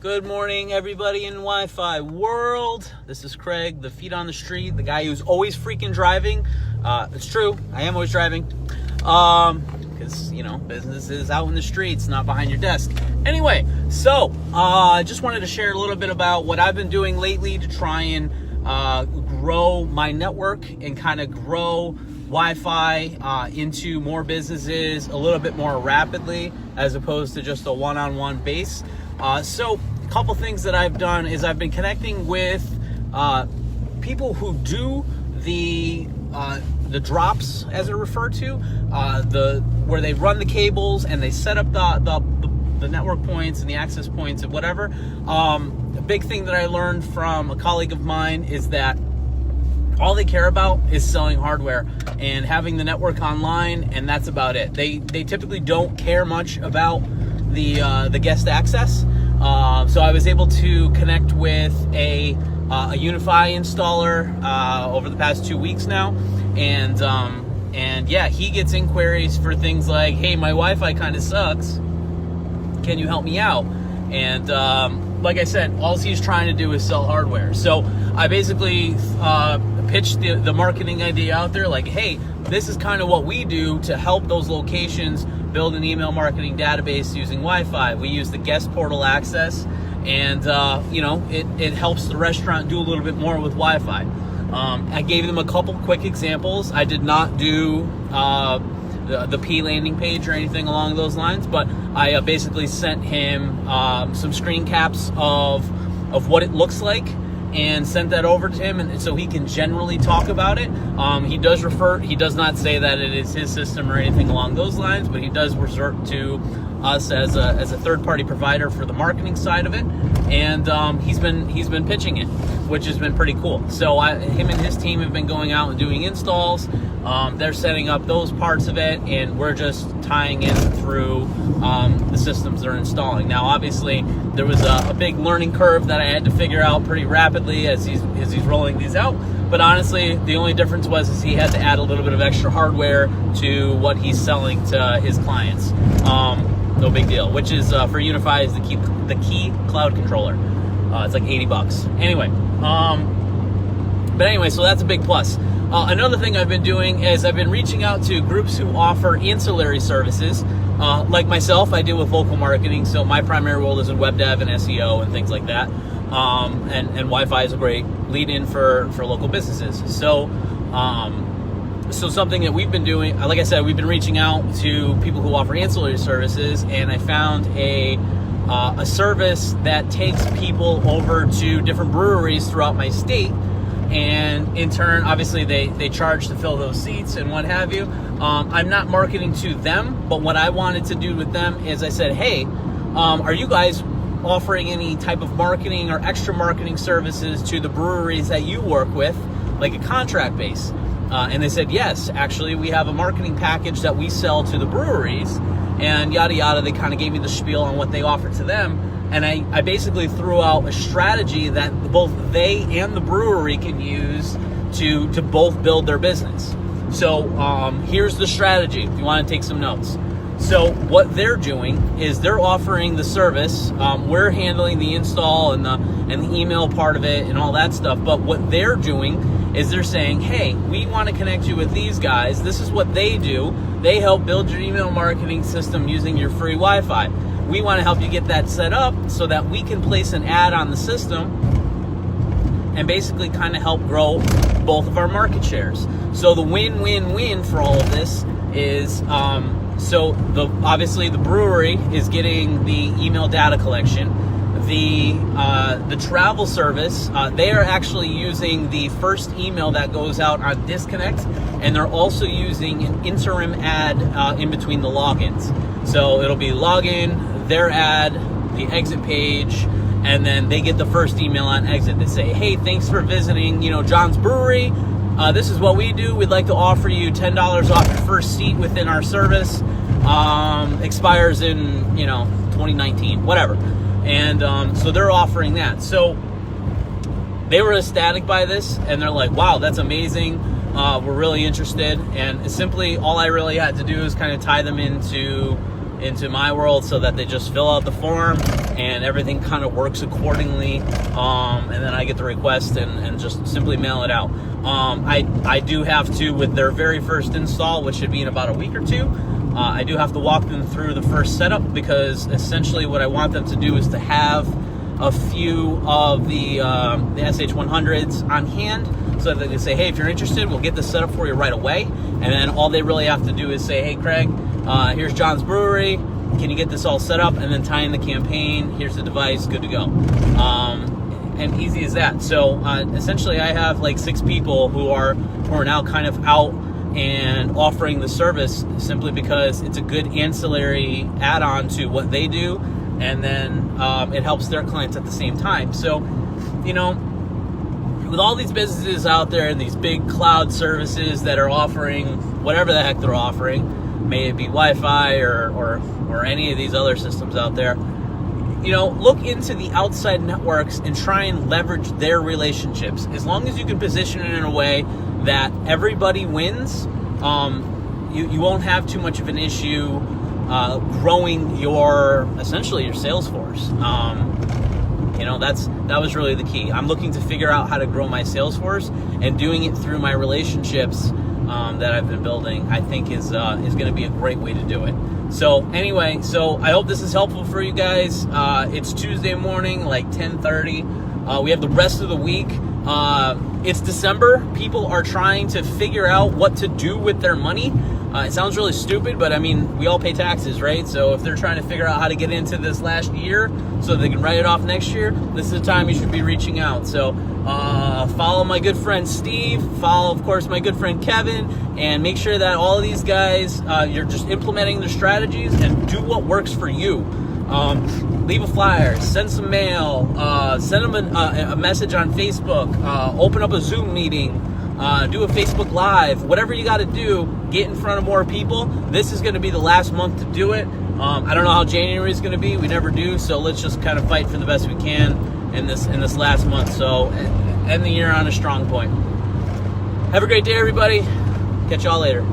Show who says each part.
Speaker 1: Good morning, everybody in Wi-Fi world. This is Craig, the feet on the street, the guy who's always freaking driving. It's true, I am always driving. Because, business is out in the streets, not behind your desk. Anyway, so I just wanted to share a little bit about what I've been doing lately to try and grow my network and kind of grow Wi-Fi into more businesses a little bit more rapidly as opposed to just a one-on-one base. So a couple things that I've done is I've been connecting with people who do the drops, as they're referred to, where they run the cables and they set up the network points and the access points and whatever. A big thing that I learned from a colleague of mine is that all they care about is selling hardware and having the network online, and that's about it. They typically don't care much about the guest access. So I was able to connect with a Unify installer over the past 2 weeks now, and yeah, he gets inquiries for things like, hey, my Wi-Fi kind of sucks, can you help me out? And like I said, all he's trying to do is sell hardware. So I basically pitched the marketing idea out there, like, hey, this is kind of what we do to help those locations build an email marketing database using Wi-Fi. We use the guest portal access, and it helps the restaurant do a little bit more with Wi-Fi. I gave them a couple quick examples. I did not do the P landing page or anything along those lines, but I basically sent him some screen caps of what it looks like and sent that over to him, and so he can generally talk about it. He does not say that it is his system or anything along those lines, but he does resort to us as a third-party provider for the marketing side of it, and he's been pitching it, which has been pretty cool. So him and his team have been going out and doing installs. They're setting up those parts of it, and we're just tying in through the systems they're installing. Now, obviously, there was a big learning curve that I had to figure out pretty rapidly as he's rolling these out. But honestly, the only difference was he had to add a little bit of extra hardware to what he's selling to his clients. No big deal. Which is for Unify is the key cloud controller. It's like $80. Anyway, so that's a big plus. Another thing I've been doing is I've been reaching out to groups who offer ancillary services. Like myself, I deal with local marketing, so my primary role is in web dev and SEO and things like that. And Wi-Fi is a great lead-in for local businesses. So something that we've been doing, like I said, we've been reaching out to people who offer ancillary services, and I found a service that takes people over to different breweries throughout my state. And in turn, obviously, they charge to fill those seats and what have you. I'm not marketing to them, but what I wanted to do with them is I said, hey, are you guys offering any type of marketing or extra marketing services to the breweries that you work with, like a contract base? And they said, yes, actually, we have a marketing package that we sell to the breweries, and yada, yada. They kind of gave me the spiel on what they offer to them. And I basically threw out a strategy that both they and the brewery can use to both build their business. So here's the strategy, if you want to take some notes. So what they're doing is they're offering the service. We're handling the install and the email part of it and all that stuff. But what they're doing is they're saying, hey, we want to connect you with these guys. This is what they do. They help build your email marketing system using your free Wi-Fi. We want to help you get that set up so that we can place an ad on the system and basically kind of help grow both of our market shares. So the win-win-win for all of this is, obviously the brewery is getting the email data collection. The travel service, they are actually using the first email that goes out on disconnect, and they're also using an interim ad in between the logins. So it'll be login, their ad, the exit page, and then they get the first email on exit that say, hey, thanks for visiting, John's Brewery. This is what we do. We'd like to offer you $10 off your first seat within our service. Expires in, 2019, whatever. And so they're offering that. So they were ecstatic by this, and they're like, wow, that's amazing. We're really interested. And simply all I really had to do is kind of tie them into into my world so that they just fill out the form and everything kind of works accordingly. And then I get the request and just simply mail it out. I do have to, with their very first install, which should be in about a week or two, I do have to walk them through the first setup, because essentially what I want them to do is to have a few of the SH100s on hand, so that they can say, hey, if you're interested, we'll get this set up for you right away. And then all they really have to do is say, hey, Craig, here's John's Brewery. Can you get this all set up? And then tie in the campaign. Here's the device. Good to go. And easy as that. So essentially, I have like 6 people who are now kind of out and offering the service, simply because it's a good ancillary add-on to what they do, and then it helps their clients at the same time. So, you know, with all these businesses out there and these big cloud services that are offering whatever the heck they're offering, may it be Wi-Fi or any of these other systems out there, you know, look into the outside networks and try and leverage their relationships. As long as you can position it in a way that everybody wins, you won't have too much of an issue growing essentially your sales force. You know, that was really the key. I'm looking to figure out how to grow my sales force, and doing it through my relationships that I've been building, I think is going to be a great way to do it. So anyway, I hope this is helpful for you guys. It's Tuesday morning, like 10:30. We have the rest of the week. It's December. People are trying to figure out what to do with their money. It sounds really stupid, but I mean, we all pay taxes, right? So if they're trying to figure out how to get into this last year so they can write it off next year, this is the time you should be reaching out. So follow my good friend Steve, follow, of course, my good friend Kevin, and make sure that all of these guys, you're just implementing their strategies and do what works for you. Leave a flyer, send some mail, send them a message on Facebook, open up a Zoom meeting, do a Facebook Live, whatever you got to do, get in front of more people. This is going to be the last month to do it. I don't know how January is going to be. We never do, so let's just kind of fight for the best we can in this last month. So end the year on a strong point. Have a great day, everybody. Catch y'all later.